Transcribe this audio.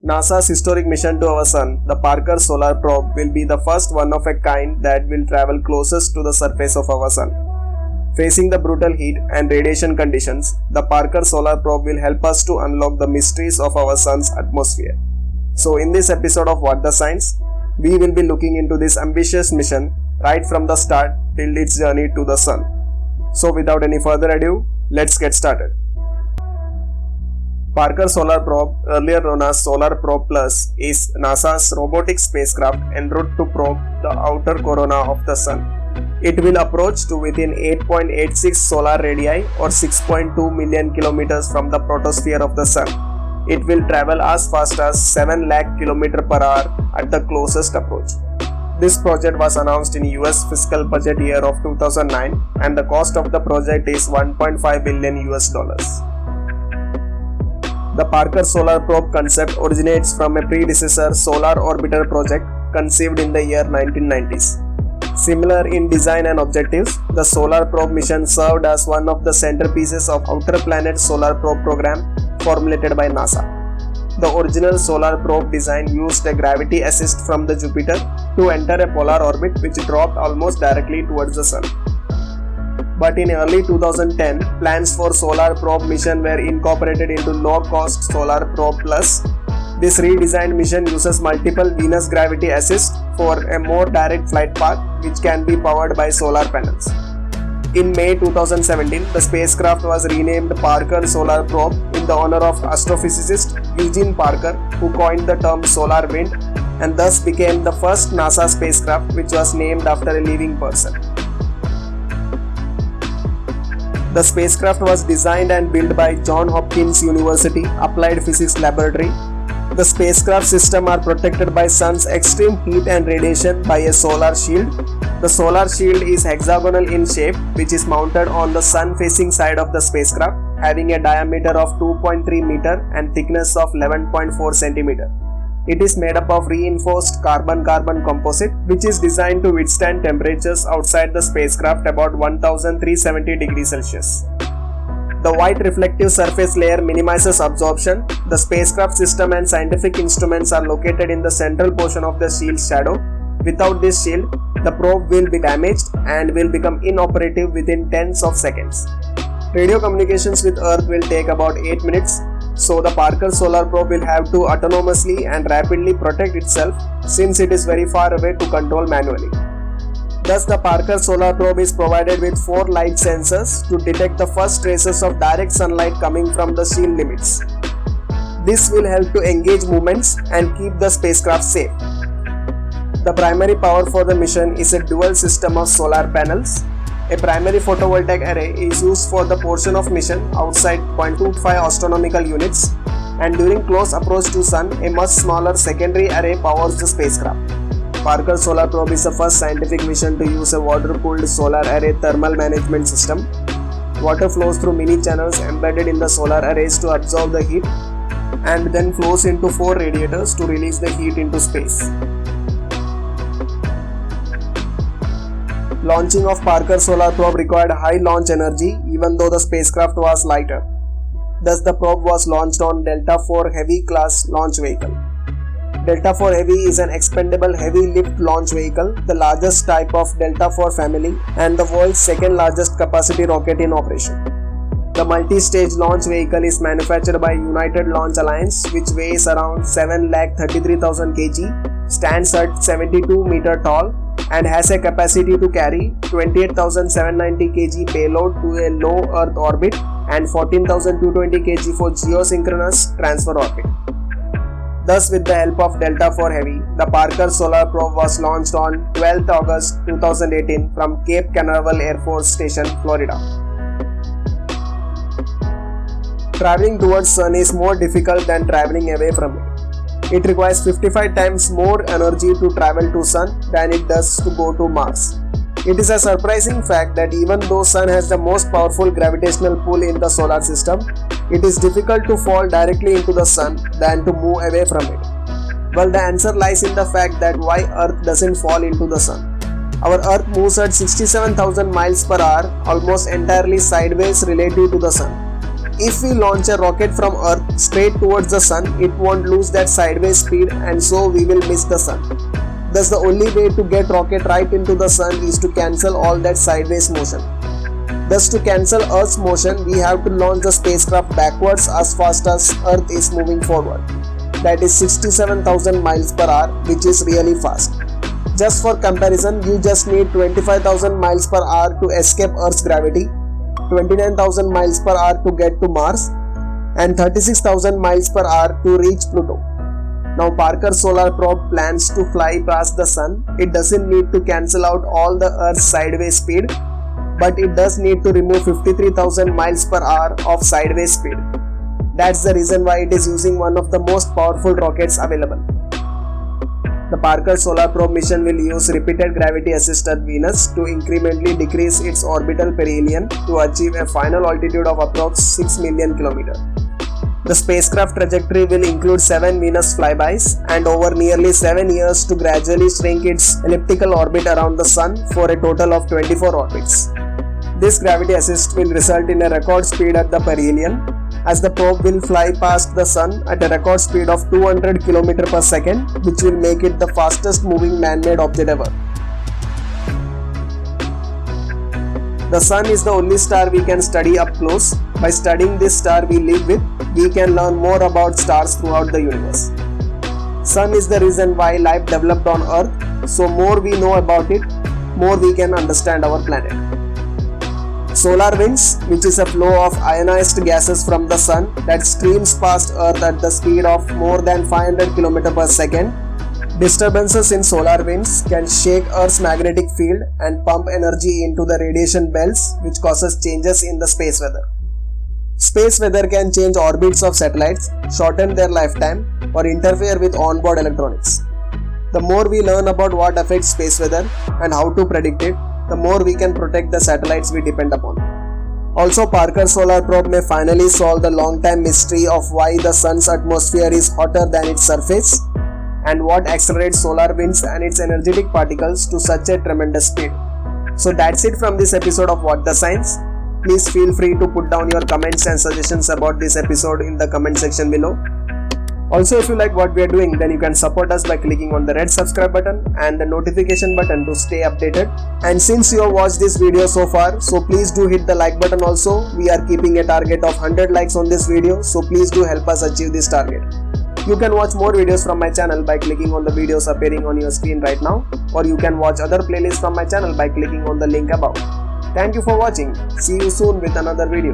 NASA's historic mission to our Sun, the Parker Solar Probe, will be the first one of a kind that will travel closest to the surface of our Sun. Facing the brutal heat and radiation conditions, the Parker Solar Probe will help us to unlock the mysteries of our Sun's atmosphere. So in this episode of What the Science, we will be looking into this ambitious mission right from the start till its journey to the Sun. So without any further ado, let's get started. Parker Solar Probe, earlier known as Solar Probe Plus, is NASA's robotic spacecraft en route to probe the outer corona of the Sun. It will approach to within 8.86 solar radii or 6.2 million kilometers from the photosphere of the Sun. It will travel as fast as 7 lakh km per hour at the closest approach. This project was announced in US fiscal budget year of 2009 and the cost of the project is $1.5 billion. The Parker Solar Probe concept originates from a predecessor solar orbiter project conceived in the year 1990s. Similar in design and objectives, the Solar Probe mission served as one of the centerpieces of Outer Planet Solar Probe program formulated by NASA. The original Solar Probe design used a gravity assist from the Jupiter to enter a polar orbit which dropped almost directly towards the Sun. But in early 2010, plans for Solar Probe mission were incorporated into low-cost Solar Probe Plus. This redesigned mission uses multiple Venus gravity assists for a more direct flight path which can be powered by solar panels. In May 2017, the spacecraft was renamed Parker Solar Probe in the honor of astrophysicist Eugene Parker, who coined the term solar wind and thus became the first NASA spacecraft which was named after a living person. The spacecraft was designed and built by Johns Hopkins University Applied Physics Laboratory. The spacecraft system are protected by Sun's extreme heat and radiation by a solar shield. The solar shield is hexagonal in shape, which is mounted on the sun-facing side of the spacecraft, having a diameter of 2.3 meter and thickness of 11.4 centimeter. It is made up of reinforced carbon-carbon composite, which is designed to withstand temperatures outside the spacecraft about 1370 degrees Celsius. The white reflective surface layer minimizes absorption. The spacecraft system and scientific instruments are located in the central portion of the shield's shadow. Without this shield, the probe will be damaged and will become inoperative within tens of seconds. Radio communications with Earth will take about 8 minutes, so the Parker Solar Probe will have to autonomously and rapidly protect itself since it is very far away to control manually. Thus, the Parker Solar Probe is provided with 4 light sensors to detect the first traces of direct sunlight coming from the shield limits. This will help to engage movements and keep the spacecraft safe. The primary power for the mission is a dual system of solar panels. A primary photovoltaic array is used for the portion of mission outside 0.25 astronomical units, and during close approach to Sun, a much smaller secondary array powers the spacecraft. Parker Solar Probe is the first scientific mission to use a water-cooled solar array thermal management system. Water flows through mini channels embedded in the solar arrays to absorb the heat and then flows into 4 radiators to release the heat into space. Launching of Parker Solar Probe required high launch energy even though the spacecraft was lighter. Thus the probe was launched on Delta IV Heavy class launch vehicle. Delta IV Heavy is an expendable heavy lift launch vehicle, the largest type of Delta IV family and the world's second largest capacity rocket in operation. The multi-stage launch vehicle is manufactured by United Launch Alliance, which weighs around 7,33,000 kg, stands at 72 meter tall and has a capacity to carry 28,790 kg payload to a low Earth orbit and 14,220 kg for geosynchronous transfer orbit. Thus, with the help of Delta IV Heavy, the Parker Solar Probe was launched on 12th August 2018 from Cape Canaveral Air Force Station, Florida. Traveling towards Sun is more difficult than traveling away from it. It requires 55 times more energy to travel to Sun than it does to go to Mars. It is a surprising fact that even though Sun has the most powerful gravitational pull in the solar system, it is difficult to fall directly into the Sun than to move away from it. Well, the answer lies in the fact that why Earth doesn't fall into the Sun. Our Earth moves at 67,000 miles per hour, almost entirely sideways relative to the Sun. If we launch a rocket from Earth straight towards the Sun, it won't lose that sideways speed and so we will miss the Sun. Thus the only way to get rocket right into the Sun is to cancel all that sideways motion. Thus to cancel Earth's motion, we have to launch the spacecraft backwards as fast as Earth is moving forward. That is 67,000 miles per hour, which is really fast. Just for comparison, you just need 25,000 miles per hour to escape Earth's gravity, 29,000 miles per hour to get to Mars, and 36,000 miles per hour to reach Pluto. Now Parker Solar Probe plans to fly past the Sun. It doesn't need to cancel out all the Earth's sideways speed, but it does need to remove 53,000 miles per hour of sideways speed. That's the reason why it is using one of the most powerful rockets available. The Parker Solar Probe mission will use repeated gravity-assisted Venus to incrementally decrease its orbital perihelion to achieve a final altitude of approx 6 million km. The spacecraft trajectory will include 7 Venus flybys and over nearly 7 years to gradually shrink its elliptical orbit around the Sun for a total of 24 orbits. This gravity assist will result in a record speed at the perihelion, as the probe will fly past the Sun at a record speed of 200 km per second, which will make it the fastest moving man-made object ever. The Sun is the only star we can study up close. By studying this star we live with, we can learn more about stars throughout the universe. Sun is the reason why life developed on Earth, so more we know about it, more we can understand our planet. Solar winds, which is a flow of ionized gases from the Sun that streams past Earth at the speed of more than 500 km per second. Disturbances in solar winds can shake Earth's magnetic field and pump energy into the radiation belts, which causes changes in the space weather. Space weather can change orbits of satellites, shorten their lifetime, or interfere with onboard electronics. The more we learn about what affects space weather and how to predict it, the more we can protect the satellites we depend upon. Also, Parker Solar Probe may finally solve the long-time mystery of why the Sun's atmosphere is hotter than its surface and what accelerates solar winds and its energetic particles to such a tremendous speed. So that's it from this episode of What the Science. Please feel free to put down your comments and suggestions about this episode in the comment section below. Also, if you like what we are doing, then you can support us by clicking on the red subscribe button and the notification button to stay updated. And since you have watched this video so far, so please do hit the like button also. We are keeping a target of 100 likes on this video, so please do help us achieve this target. You can watch more videos from my channel by clicking on the videos appearing on your screen right now, or you can watch other playlists from my channel by clicking on the link above. Thank you for watching. See you soon with another video.